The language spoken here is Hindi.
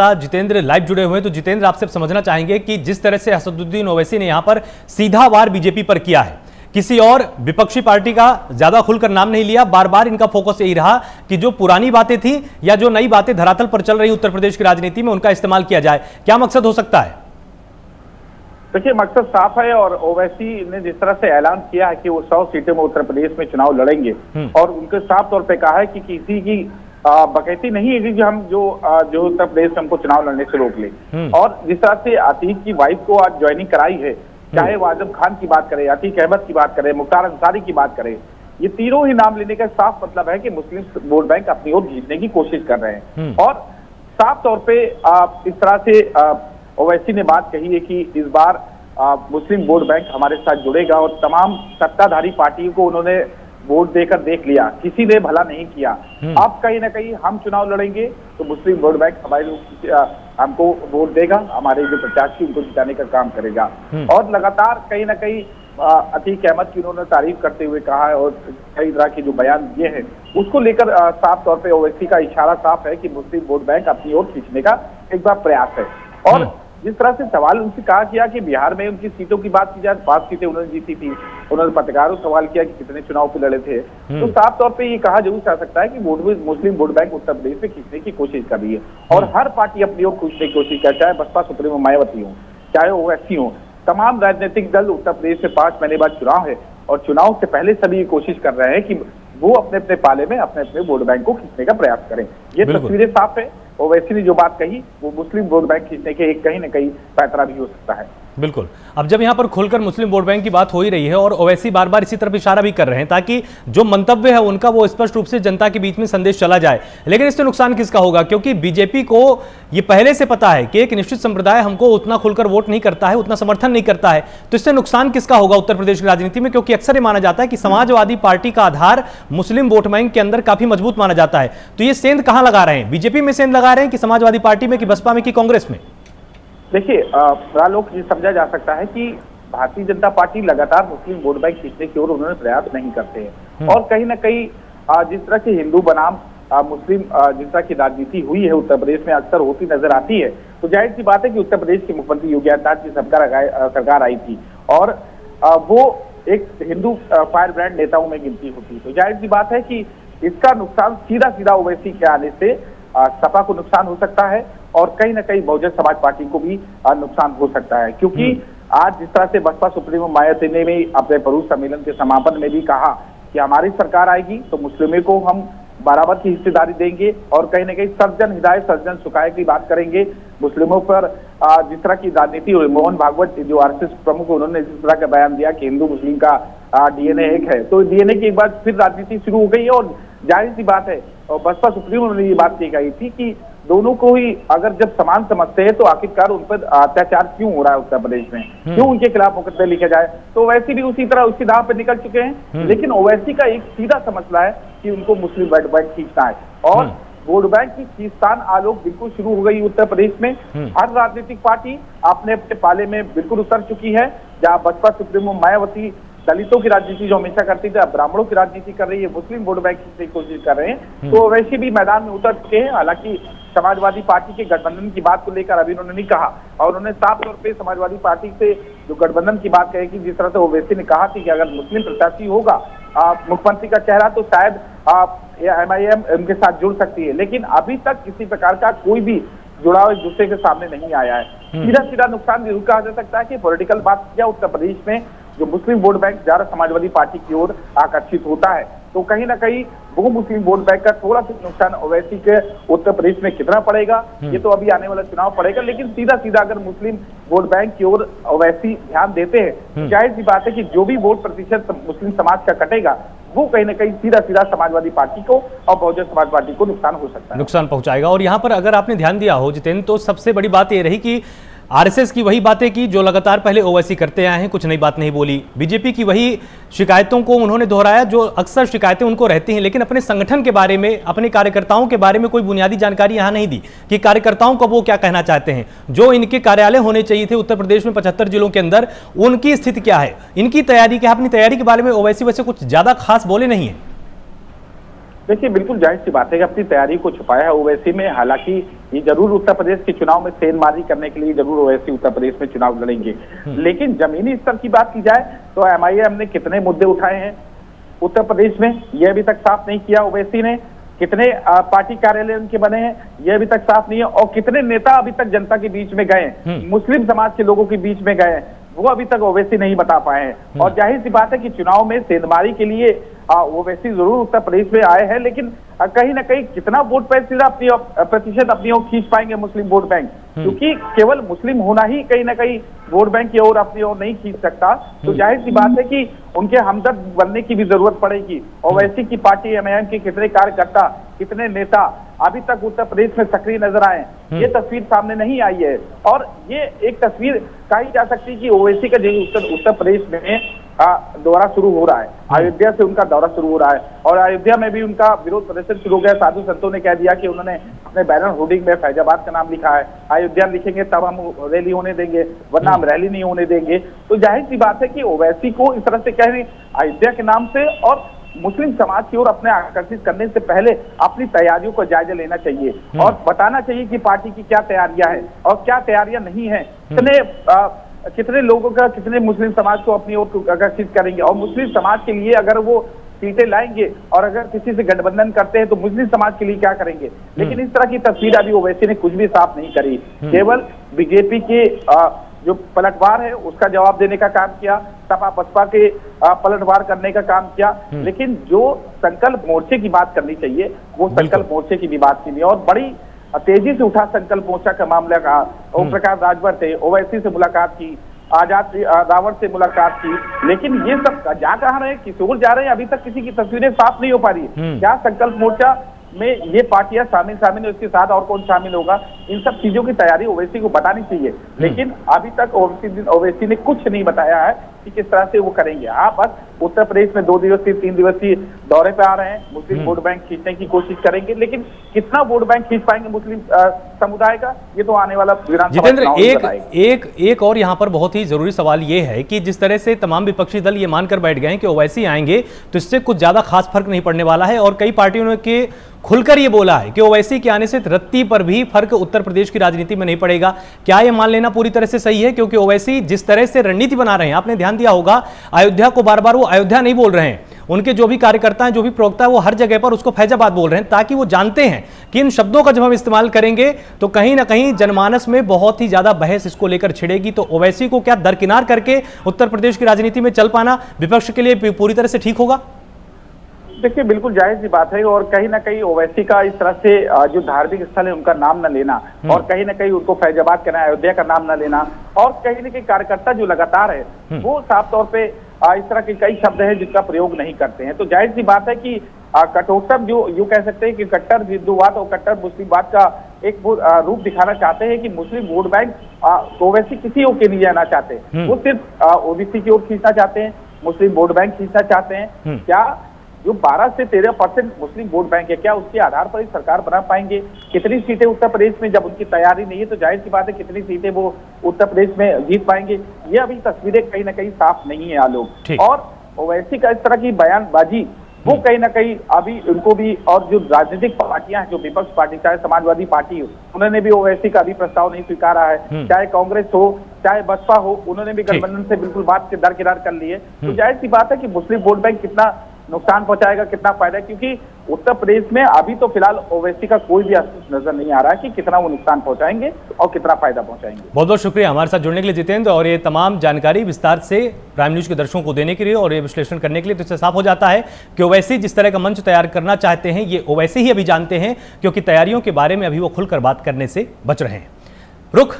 जितेंद्र लाइव जुड़े हुए हैं। तो जितेंद्र, आपसे समझना चाहेंगे कि जिस तरह से असदुद्दीन ओवैसी ने यहां पर सीधा वार बीजेपी पर किया है, किसी और विपक्षी पार्टी का ज्यादा खुलकर नाम नहीं लिया, बार बार इनका फोकस यही रहा कि जो पुरानी बातें थी या जो नई बातें धरातल पर चल रही उत्तर प्रदेश की राजनीति में उनका इस्तेमाल किया जाए। क्या मकसद हो सकता है? देखिए, मकसद साफ है और ओवैसी ने जिस तरह से ऐलान किया है कि वो 100 सीटों में उत्तर प्रदेश में चुनाव लड़ेंगे और उनके साफ तौर पे कहा है कि किसी की बकैती नहीं है कि हम जो उत्तर प्रदेश में हमको चुनाव लड़ने से रोक ले। और जिस तरह से अतीक की वाइफ को आज ज्वाइनिंग कराई है, चाहे वो आजम खान की बात करें, अतीक अहमद की बात करें, मुख्तार अंसारी की बात करें, ये तीनों ही नाम लेने का साफ मतलब है कि मुस्लिम वोट बैंक अपनी ओर खींचने की कोशिश कर रहे हैं। और साफ तौर पे इस तरह से ओवैसी ने बात कही है कि इस बार मुस्लिम वोट बैंक हमारे साथ जुड़ेगा और तमाम सत्ताधारी पार्टियों को उन्होंने वोट देकर देख लिया, किसी ने भला नहीं किया। अब कहीं ना कहीं हम चुनाव लड़ेंगे तो मुस्लिम वोट बैंक हमको वोट देगा, हमारे जो प्रत्याशी उनको जिताने का काम करेगा। और लगातार कहीं ना कहीं अतीक अहमद की उन्होंने तारीफ करते हुए कहा है और कई तरह के जो बयान दिए हैं उसको लेकर साफ तौर पे ओवैसी का इशारा साफ है कि मुस्लिम वोट बैंक अपनी ओर खींचने का एक बार प्रयास है। और जिस तरह से सवाल उनसे कहा गया कि बिहार में उनकी सीटों की बात की जाए, 5 सीटें उन्होंने जीती थी, उन्होंने पत्रकारों से सवाल किया कि कितने चुनाव पे लड़े थे, तो साफ तौर पे ये कहा जरूर जा सकता है कि मुस्लिम वोट बैंक उत्तर प्रदेश में खींचने की कोशिश कर रही है। और हर पार्टी अपनी ओर खींचने की कोशिश कर, चाहे बसपा सुप्रीमो मायावती हो, चाहे ओवैसी हो, तमाम राजनीतिक दल उत्तर प्रदेश में 5 महीने बाद चुनाव है और चुनाव से पहले सभी कोशिश कर रहे हैं कि वो अपने अपने पाले में अपने अपने वोट बैंक को खींचने का प्रयास करें। ये तस्वीरें साफ है। ओवैसी ने जो बात कही वो मुस्लिम वोट बैंक खींचने के एक कहीं न कहीं पैतरा भी हो सकता है। बिल्कुल। अब जब यहां पर खुलकर मुस्लिम वोट बैंक की बात हो ही रही है और ओवैसी बार बार इसी तरफ इशारा भी कर रहे हैं ताकि जो मंतव्य है उनका वो स्पष्ट रूप से जनता के बीच में संदेश चला जाए, लेकिन इससे नुकसान किसका होगा? क्योंकि बीजेपी को ये पहले से पता है कि एक निश्चित संप्रदाय हमको उतना खुलकर वोट नहीं करता है, उतना समर्थन नहीं करता है, तो इससे नुकसान किसका होगा उत्तर प्रदेश की राजनीति में? क्योंकि अक्सर ये माना जाता है कि समाजवादी पार्टी का आधार मुस्लिम वोट बैंक के अंदर काफी मजबूत माना जाता है। तो ये सेंध कहां लगा रहे हैं? बीजेपी में सेंध लगा रहे हैं कि समाजवादी पार्टी में, कि बसपा में, कि कांग्रेस में? देखिए, लोग ये समझा जा सकता है कि भारतीय जनता पार्टी लगातार मुस्लिम वोट बैंक खींचने की ओर उन्होंने प्रयास नहीं करते हैं और कहीं ना कहीं जिस तरह से हिंदू बनाम मुस्लिम जिस तरह की राजनीति हुई है उत्तर प्रदेश में अक्सर होती नजर आती है, तो जाहिर सी बात है कि उत्तर प्रदेश के मुख्यमंत्री योगी आदित्यनाथ की सरकार आई थी और वो एक हिंदू फायर ब्रांड नेताओं में गिनती होती, तो जाहिर सी बात है कि इसका नुकसान सीधा सीधा ओवैसी के आने से सपा को नुकसान हो सकता है और कहीं ना कहीं बहुजन समाज पार्टी को भी नुकसान हो सकता है। क्योंकि आज जिस तरह से बसपा सुप्रीमो मायावती ने भी अपने परूष सम्मेलन के समापन में भी कहा कि हमारी सरकार आएगी तो मुस्लिमों को हम बराबर की हिस्सेदारी देंगे और कहीं ना कहीं सर्वजन हिदायत सर्वजन सुखाए की बात करेंगे। मुस्लिमों पर जिस तरह की राजनीति हुई, मोहन भागवत जो आरएसएस प्रमुख उन्होंने जिस तरह का बयान दिया कि हिंदू मुस्लिम का डीएनए एक है, तो डीएनए की एक बार फिर राजनीति शुरू हो गई है। और जाहिर सी बात है और बसपा सुप्रीमो ने ये बात कही थी कि दोनों को ही अगर जब समान समझते हैं तो आखिरकार उन पर अत्याचार क्यों हो रहा है उत्तर प्रदेश में, क्यों उनके खिलाफ मुकदमे लिखे जाए। तो ओवैसी भी उसी तरह उसी राह पर निकल चुके हैं, लेकिन ओवैसी का एक सीधा सा मसला है कि उनको मुस्लिम वोट बैंक खींचना है और वोट बैंक की खींचतान आलोक बिल्कुल शुरू हो गई उत्तर प्रदेश में। हर राजनीतिक पार्टी अपने अपने पाले में बिल्कुल उतर चुकी है। जहां बसपा सुप्रीमो मायावती दलितों की राजनीति जो हमेशा करती थी, अब ब्राह्मणों की राजनीति कर रही है, मुस्लिम वोट बैंक की कोशिश कर रहे हैं, तो वैसे भी मैदान में उतर चुके हैं। हालांकि समाजवादी पार्टी के गठबंधन की बात को लेकर अभी उन्होंने नहीं कहा और उन्होंने साफ तौर पे समाजवादी पार्टी से जो गठबंधन की बात कही कि जिस तरह से ओवैसी ने कहा थी कि अगर मुस्लिम प्रत्याशी होगा मुख्यमंत्री का चेहरा तो शायद एमआईएम उनके साथ जुड़ सकती है, लेकिन अभी तक किसी प्रकार का कोई भी जुड़ाव एक दूसरे के सामने नहीं आया है। सीधा सीधा नुकसान जरूर कहा जा सकता है कि पॉलिटिकल बात किया उत्तर प्रदेश में जो मुस्लिम वोट बैंक ज्यादा समाजवादी पार्टी की ओर आकर्षित होता है, तो कहीं ना कहीं वो मुस्लिम वोट बैंक का थोड़ा सा नुकसान ओवैसी के उत्तर प्रदेश में कितना पड़ेगा ये तो अभी आने वाला चुनाव पड़ेगा। लेकिन सीधा सीधा अगर मुस्लिम वोट बैंक की ओर ओवैसी ध्यान देते हैं, जाहिर सी बात है कि जो भी वोट प्रतिशत मुस्लिम समाज का कटेगा वो कहीं ना कहीं सीधा सीधा समाजवादी पार्टी को और बहुजन समाज पार्टी को नुकसान हो सकता है, नुकसान पहुंचाएगा। और यहां पर अगर आपने ध्यान दिया हो जितेंद्र, तो सबसे बड़ी बात यह रही कि आरएसएस की वही बातें की जो लगातार पहले ओवैसी करते आए हैं, कुछ नई बात नहीं बोली। बीजेपी की वही शिकायतों को उन्होंने दोहराया जो अक्सर शिकायतें उनको रहती हैं, लेकिन अपने संगठन के बारे में, अपने कार्यकर्ताओं के बारे में कोई बुनियादी जानकारी यहां नहीं दी कि कार्यकर्ताओं को वो क्या कहना चाहते हैं, जो इनके कार्यालय होने चाहिए थे उत्तर प्रदेश में 75 जिलों के अंदर, उनकी स्थिति क्या है, इनकी तैयारी क्या है। अपनी तैयारी के बारे में ओवैसी वैसे कुछ ज्यादा खास बोले नहीं है। देखिए, बिल्कुल जाहिर सी बात है कि अपनी तैयारी को छुपाया है ओवैसी में। हालांकि ये जरूर उत्तर प्रदेश के चुनाव में सेंधमारी करने के लिए जरूर ओवैसी उत्तर प्रदेश में चुनाव लड़ेंगे, लेकिन जमीनी स्तर की बात की जाए तो एमआईएम ने कितने मुद्दे उठाए हैं उत्तर प्रदेश में, यह अभी तक साफ नहीं किया ओवैसी ने। कितने पार्टी कार्यालय उनके बने हैं, यह अभी तक साफ नहीं है। और कितने नेता अभी तक जनता के बीच में गए, मुस्लिम समाज के लोगों के बीच में गए, वो अभी तक ओवैसी नहीं बता पाए हैं। और जाहिर सी बात है कि चुनाव में सेंधमारी के लिए ओवैसी जरूर उत्तर प्रदेश में आए हैं, लेकिन कहीं ना कहीं कितना वोट प्रतिशत अपनी ओर खींच पाएंगे मुस्लिम वोट बैंक, क्योंकि केवल मुस्लिम होना ही कहीं ना कहीं वोट बैंक की ओर अपनी ओर नहीं खींच सकता। तो जाहिर सी बात है कि उनके हमदर्द बनने की भी जरूरत पड़ेगी। ओवैसी की पार्टी एमआईएम के कितने कार्यकर्ता, कितने नेता अभी तक उत्तर प्रदेश में सक्रिय नजर आए, ये तस्वीर सामने नहीं आई है। और ये एक तस्वीर कही जा सकती है कि ओवैसी का जो उत्तर प्रदेश में दौरा शुरू हो रहा है, अयोध्या से उनका दौरा शुरू हो रहा है, और अयोध्या में भी उनका विरोध प्रदर्शन शुरू हो गया। साधु संतों ने कह दिया कि उन्होंने अपने बैनर होर्डिंग में फैजाबाद का नाम लिखा है, अयोध्या लिखेंगे तब हम रैली होने देंगे, वरना हम रैली नहीं होने देंगे। तो जाहिर सी बात है कि ओवैसी को इस तरह से कह रहे अयोध्या के नाम से और मुस्लिम समाज की ओर अपने आकर्षित करने से पहले अपनी तैयारियों को जायजा लेना चाहिए और बताना चाहिए कि पार्टी की क्या तैयारियां हैं और क्या तैयारियां नहीं है। कितने लोगों का, कितने मुस्लिम समाज को अपनी ओर आकर्षित करेंगे, और मुस्लिम समाज के लिए अगर वो सीटें लाएंगे और अगर किसी से गठबंधन करते हैं तो मुस्लिम समाज के लिए क्या करेंगे। लेकिन इस तरह की तस्वीर अभी ओवैसी ने कुछ भी साफ नहीं करी, केवल बीजेपी के जो पलटवार है उसका जवाब देने का काम किया, सपा बसपा के पलटवार करने का काम किया, लेकिन जो संकल्प मोर्चे की बात करनी चाहिए वो संकल्प मोर्चे की भी बात की नहीं। और बड़ी तेजी से उठा संकल्प मोर्चा का मामला का। ओम प्रकाश राजभर थे, ओवैसी से मुलाकात की, आजाद रावण से मुलाकात की, लेकिन ये सब जा कहाँ रहे हैं, किस ओर जा रहे हैं, अभी तक किसी की तस्वीरें साफ नहीं हो पा रही है। क्या संकल्प मोर्चा में ये पार्टियां शामिल है, उसके साथ और कौन शामिल होगा, इन सब चीजों की तैयारी ओवैसी को बतानी चाहिए। लेकिन अभी तक ओवैसी ने कुछ नहीं बताया है कि किस तरह से वो करेंगे। हाँ, बस उत्तर प्रदेश में 2 दिवसीय 3 दिवसीय दौरे पे आ रहे हैं, मुस्लिम वोट बैंक खींचने की कोशिश करेंगे, लेकिन कितना वोट बैंक खींच पाएंगे मुस्लिम समुदाय का, ये तो आने वाला विधानसभा चुनाव में बताएगा। एक और यहाँ पर बहुत ही जरूरी सवाल ये है कि जिस तरह से तमाम विपक्षी दल ये मानकर बैठ गए हैं कि ओवैसी आएंगे तो इससे कुछ ज्यादा खास फर्क नहीं पड़ने वाला है, और कई पार्टियों ने के खुलकर ये बोला है कि ओवैसी के आने से रत्ती पर भी फर्क उत्तर प्रदेश की राजनीति में नहीं पड़ेगा। क्या यह मान लेना पूरी तरह से सही है? क्योंकि ओवैसी जिस तरह से रणनीति बना रहे हैं, आपने ध्यान दिया होगा, अयोध्या को बार बार वो अयोध्या नहीं बोल रहे हैं, उनके जो भी कार्यकर्ता हैं, जो भी प्रवक्ता है, वो हर जगह पर उसको फैजाबाद बोल रहे हैं, ताकि वो जानते हैं कि इन शब्दों का जब हम इस्तेमाल करेंगे तो कहीं ना कहीं जनमानस में बहुत ही ज्यादा बहस इसको लेकर छिड़ेगी। तो ओवैसी को क्या दरकिनार करके उत्तर प्रदेश की राजनीति में चल पाना विपक्ष के लिए पूरी तरह से ठीक होगा? देखिए, बिल्कुल जायज सी बात है, और कहीं ना कहीं ओवैसी का इस तरह से जो धार्मिक स्थल है उनका नाम न लेना, और कहीं ना कहीं उनको फैजाबाद करना, अयोध्या का नाम न लेना, और कहीं ना कहीं कार्यकर्ता जो लगातार है वो साफ तौर पे इस तरह के कई शब्द हैं जिसका प्रयोग नहीं करते हैं। तो जाहिर सी बात है कि कटोत्तर जो यूं कह सकते हैं कि कट्टर हिंदूवाद और कट्टर मुस्लिमवाद का एक रूप दिखाना चाहते हैं कि मुस्लिम वोट बैंक ओवैसी किसी ओर के नहीं जाना चाहते, वो सिर्फ ओबीसी की ओर खींचना चाहते हैं, मुस्लिम वोट बैंक खींचना चाहते हैं। क्या जो 12 से 13% मुस्लिम वोट बैंक है, क्या उसके आधार पर ही सरकार बना पाएंगे? कितनी सीटें उत्तर प्रदेश में, जब उनकी तैयारी नहीं है तो जाहिर सी बात है कितनी सीटें वो उत्तर प्रदेश में जीत पाएंगे? ये अभी तस्वीरें कहीं ना कहीं साफ नहीं है आलोक। और ओवैसी का इस तरह की बयानबाजी वो कहीं ना कहीं अभी उनको भी, और जो राजनीतिक पार्टियां हैं, जो विपक्ष पार्टी, चाहे समाजवादी पार्टी हो, उन्होंने भी ओवैसी का अभी प्रस्ताव नहीं स्वीकारा है, चाहे कांग्रेस हो चाहे बसपा हो, उन्होंने भी गठबंधन से बिल्कुल बात के दरकिनार कर ली है। तो जाहिर सी बात है कि मुस्लिम वोट बैंक कितना नुकसान पहुंचाएगा, कितना फायदा है, क्योंकि उत्तर प्रदेश में अभी तो फिलहाल ओवैसी का कोई भी अस्तित्व नजर नहीं आ रहा है कि कितना वो नुकसान पहुंचाएंगे और कितना फायदा पहुंचाएंगे। बहुत बहुत शुक्रिया हमारे साथ जुड़ने के लिए जितेंद्र, और ये तमाम जानकारी विस्तार से प्राइम न्यूज के दर्शकों को देने के लिए और ये विश्लेषण करने के लिए। तो इससे साफ हो जाता है कि ओवैसी जिस तरह का मंच तैयार करना चाहते हैं, ये ओवैसी ही अभी जानते हैं, क्योंकि तैयारियों के बारे में अभी वो खुलकर बात करने से बच रहे हैं। रुख